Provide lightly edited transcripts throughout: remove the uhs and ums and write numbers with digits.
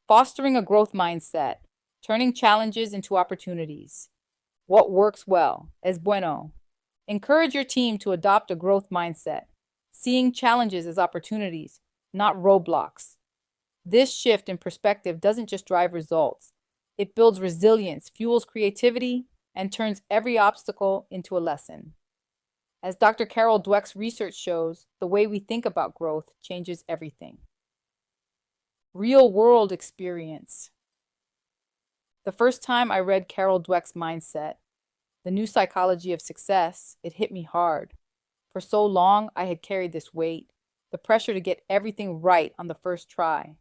Fostering a growth mindset, turning challenges into opportunities. What works well? Es bueno. Encourage your team to adopt a growth mindset, seeing challenges as opportunities, not roadblocks. This shift in perspective doesn't just drive results, it builds resilience, fuels creativity, and turns every obstacle into a lesson. As Dr. Carol Dweck's research shows, the way we think about growth changes everything. Real-world experience. The first time I read Carol Dweck's Mindset, The New Psychology of Success, it hit me hard. For so long, I had carried this weight, the pressure to get everything right on the first try.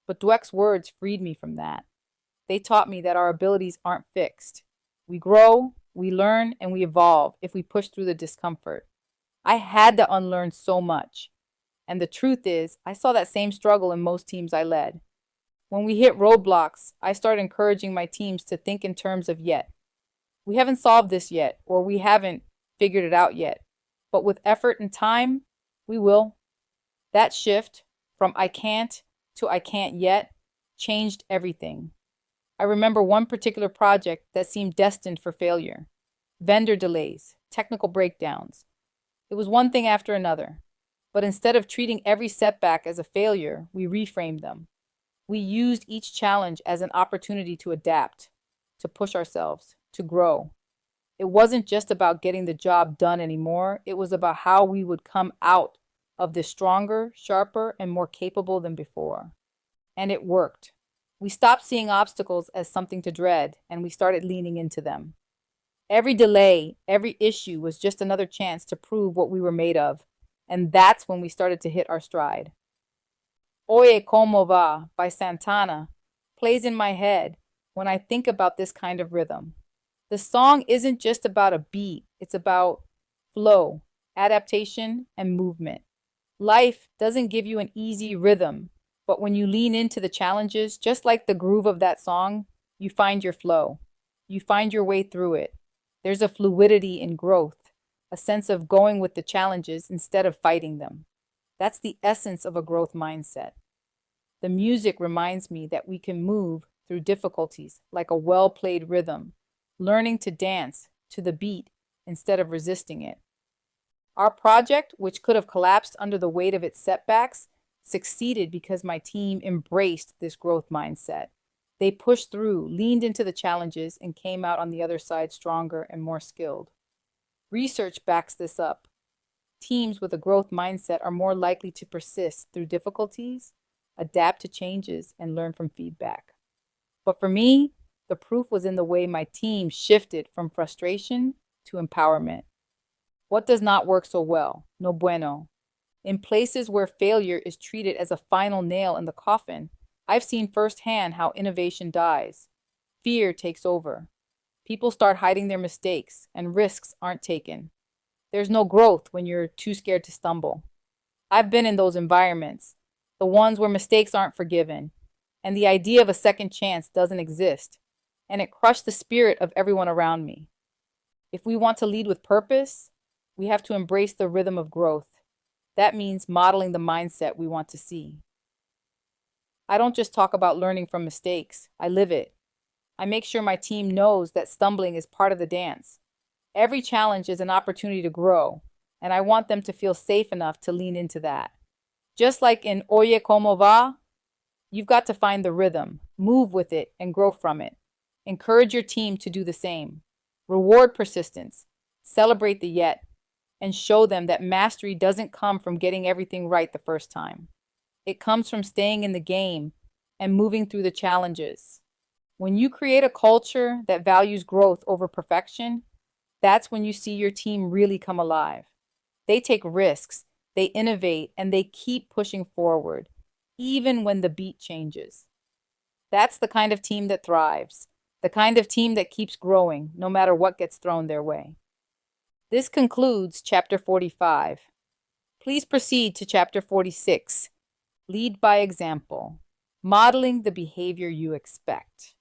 But Dweck's words freed me from that. They taught me that our abilities aren't fixed. We grow, we learn, and we evolve if we push through the discomfort. I had to unlearn so much. And the truth is, I saw that same struggle in most teams I led. When we hit roadblocks, I started encouraging my teams to think in terms of yet. We haven't solved this yet, or we haven't figured it out yet. But with effort and time, we will. That shift from I can't to I can't yet changed everything. I remember one particular project that seemed destined for failure. Vendor delays, technical breakdowns. It was one thing after another. But instead of treating every setback as a failure, we reframed them. We used each challenge as an opportunity to adapt, to push ourselves, to grow. It wasn't just about getting the job done anymore. It was about how we would come out of this stronger, sharper, and more capable than before. And it worked. We stopped seeing obstacles as something to dread, and we started leaning into them. Every delay, every issue was just another chance to prove what we were made of. And that's when we started to hit our stride. Oye Como Va by Santana plays in my head when I think about this kind of rhythm. The song isn't just about a beat, it's about flow, adaptation, and movement. Life doesn't give you an easy rhythm, but when you lean into the challenges, just like the groove of that song, you find your flow. You find your way through it. There's a fluidity in growth, a sense of going with the challenges instead of fighting them. That's the essence of a growth mindset. The music reminds me that we can move through difficulties like a well-played rhythm, learning to dance to the beat instead of resisting it. Our project, which could have collapsed under the weight of its setbacks, succeeded because my team embraced this growth mindset. They pushed through, leaned into the challenges, and came out on the other side stronger and more skilled. Research backs this up. Teams with a growth mindset are more likely to persist through difficulties, adapt to changes, and learn from feedback. But for me, the proof was in the way my team shifted from frustration to empowerment. What does not work so well? No bueno. In places where failure is treated as a final nail in the coffin, I've seen firsthand how innovation dies. Fear takes over. People start hiding their mistakes, and risks aren't taken. There's no growth when you're too scared to stumble. I've been in those environments, the ones where mistakes aren't forgiven, and the idea of a second chance doesn't exist, and it crushed the spirit of everyone around me. If we want to lead with purpose, we have to embrace the rhythm of growth. That means modeling the mindset we want to see. I don't just talk about learning from mistakes, I live it. I make sure my team knows that stumbling is part of the dance. Every challenge is an opportunity to grow, and I want them to feel safe enough to lean into that. Just like in Oye Como Va, you've got to find the rhythm, move with it, and grow from it. Encourage your team to do the same. Reward persistence, celebrate the yet, and show them that mastery doesn't come from getting everything right the first time. It comes from staying in the game and moving through the challenges. When you create a culture that values growth over perfection, that's when you see your team really come alive. They take risks, they innovate, and they keep pushing forward, even when the beat changes. That's the kind of team that thrives, the kind of team that keeps growing, no matter what gets thrown their way. This concludes Chapter 45. Please proceed to Chapter 46. Lead by example, modeling the behavior you expect.